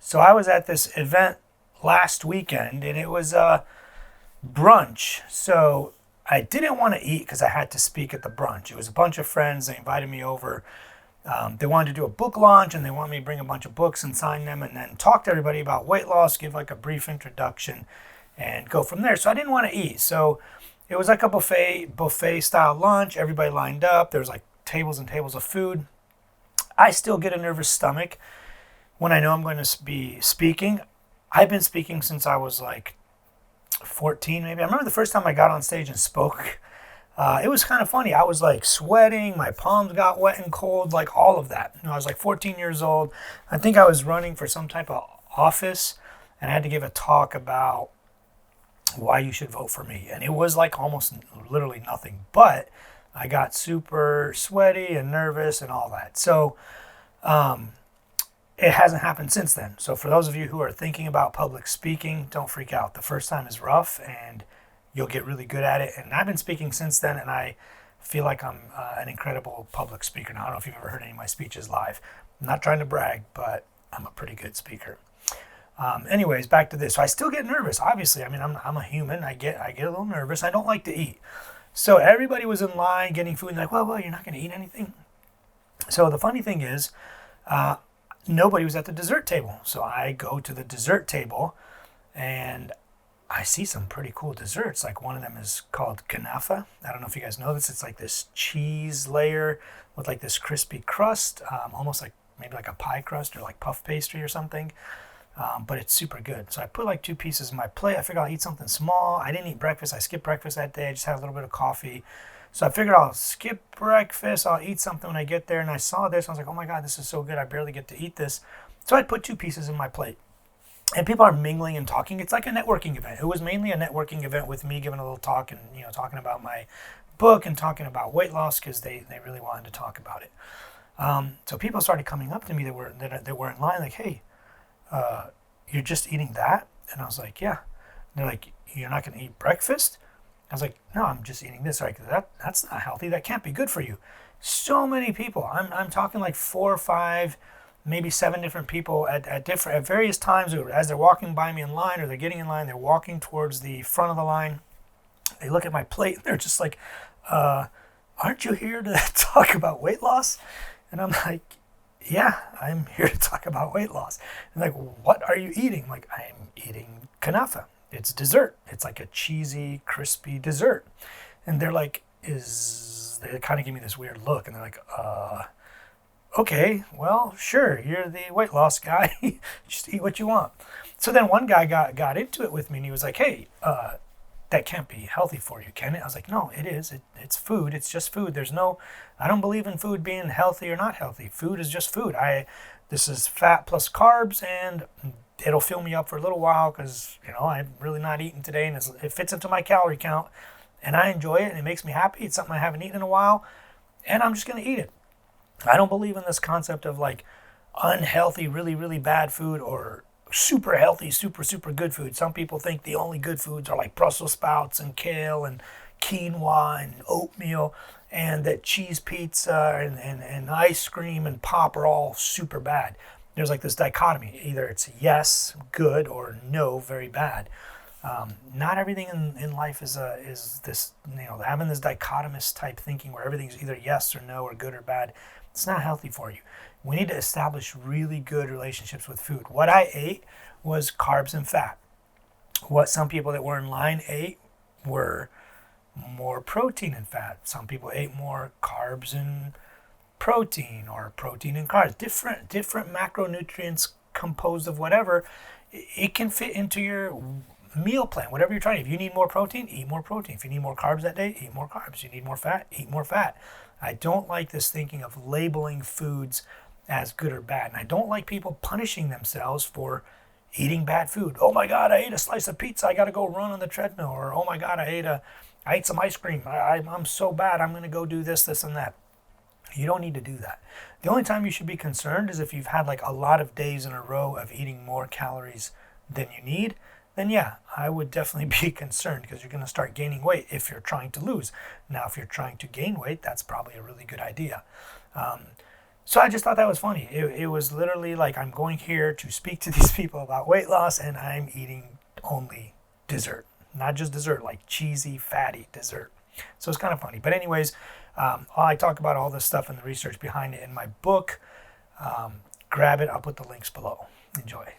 So I was at this event last weekend, and it was a brunch. So I didn't want to eat because I had to speak at the brunch. It was a bunch of friends. They invited me over. They wanted to do a book launch, and they wanted me to bring a bunch of books and sign them, and then talk to everybody about weight loss, give like a brief introduction, and go from there. So I didn't want to eat. So it was like a buffet style lunch. Everybody lined up. There was like tables and tables of food. I still get a nervous stomach when I know I'm going to be speaking. I've been speaking since I was like 14 maybe. I remember the first time I got on stage and spoke. It was kind of funny. I was like sweating, my palms got wet and cold, like all of that. I was like 14 years old. I think I was running for some type of office, and I had to give a talk about why you should vote for me. And it was like almost literally nothing, but I got super sweaty and nervous and all that. So it hasn't happened since then. So for those of you who are thinking about public speaking, don't freak out. The first time is rough, and you'll get really good at it. And I've been speaking since then, and I feel like I'm an incredible public speaker. Now, I don't know if you've ever heard any of my speeches live. I'm not trying to brag, but I'm a pretty good speaker. Anyways, back to this. So I still get nervous, obviously. I mean, I'm a human. I get a little nervous. I don't like to eat. So everybody was in line getting food, and like, well, you're not going to eat anything? So the funny thing is, nobody was at the dessert table. So I go to the dessert table, and I see some pretty cool desserts. Like one of them is called kunafa. I don't know if you guys know this. It's like this cheese layer with like this crispy crust, almost like maybe like a pie crust or like puff pastry or something. But it's super good. So I put like 2 pieces in my plate. I figured I'll eat something small. I didn't eat breakfast. I skipped breakfast that day. I just had a little bit of coffee. So I figured I'll skip breakfast. I'll eat something when I get there. And I saw this. I was like, oh my God, this is so good. I barely get to eat this. So I put 2 pieces in my plate. And people are mingling and talking. It's like a networking event. It was mainly a networking event with me giving a little talk and, talking about my book and talking about weight loss because they really wanted to talk about it. So people started coming up to me that were in line like, hey, you're just eating that? And I was like, yeah. And they're like, you're not going to eat breakfast? I was like, no, I'm just eating this. Like, that's not healthy. That can't be good for you. So many people. I'm talking like 4 or 5, maybe 7 different people at various times as they're walking by me in line or they're getting in line. They're walking towards the front of the line. They look at my plate and they're just like, aren't you here to talk about weight loss? And I'm like, yeah, I'm here to talk about weight loss. And like, what are you eating? I'm like, I'm eating kunafa. It's dessert. It's like a cheesy, crispy dessert. And they're like, they kind of give me this weird look. And they're like, okay, well, sure. You're the weight loss guy. Just eat what you want. So then one guy got into it with me and he was like, hey, that can't be healthy for you, can it? I was like, no, it is. It's food. It's just food. I don't believe in food being healthy or not healthy. Food is just food. This is fat plus carbs, and it'll fill me up for a little while because, I'm really not eating today, and it fits into my calorie count, and I enjoy it, and it makes me happy. It's something I haven't eaten in a while, and I'm just going to eat it. I don't believe in this concept of like unhealthy, really, really bad food or super healthy, super, super good food. Some people think the only good foods are like Brussels sprouts and kale and quinoa and oatmeal, and that cheese pizza and ice cream and pop are all super bad. There's like this dichotomy. Either it's yes, good, or no, very bad. Not everything in life is this, having this dichotomous type thinking where everything's either yes or no or good or bad. It's not healthy for you. We need to establish really good relationships with food. What I ate was carbs and fat. What some people that were in line ate were more protein and fat. Some people ate more carbs and protein, or protein and carbs. Different macronutrients composed of whatever. It can fit into your meal plan, whatever you're trying. If you need more protein, eat more protein. If you need more carbs that day, eat more carbs. You need more fat, eat more fat. I don't like this thinking of labeling foods as good or bad. And I don't like people punishing themselves for eating bad food. Oh my God, I ate a slice of pizza. I got to go run on the treadmill. Or, oh my God, I ate some ice cream. I'm so bad. I'm going to go do this, and that. You don't need to do that. The only time you should be concerned is if you've had like a lot of days in a row of eating more calories than you need. Then yeah, I would definitely be concerned because you're going to start gaining weight if you're trying to lose. Now, if you're trying to gain weight, that's probably a really good idea. So I just thought that was funny. It was literally like, I'm going here to speak to these people about weight loss, and I'm eating only dessert. Not just dessert, like cheesy, fatty dessert. So it's kind of funny. But anyways, I talk about all this stuff and the research behind it in my book. Grab it. I'll put the links below. Enjoy.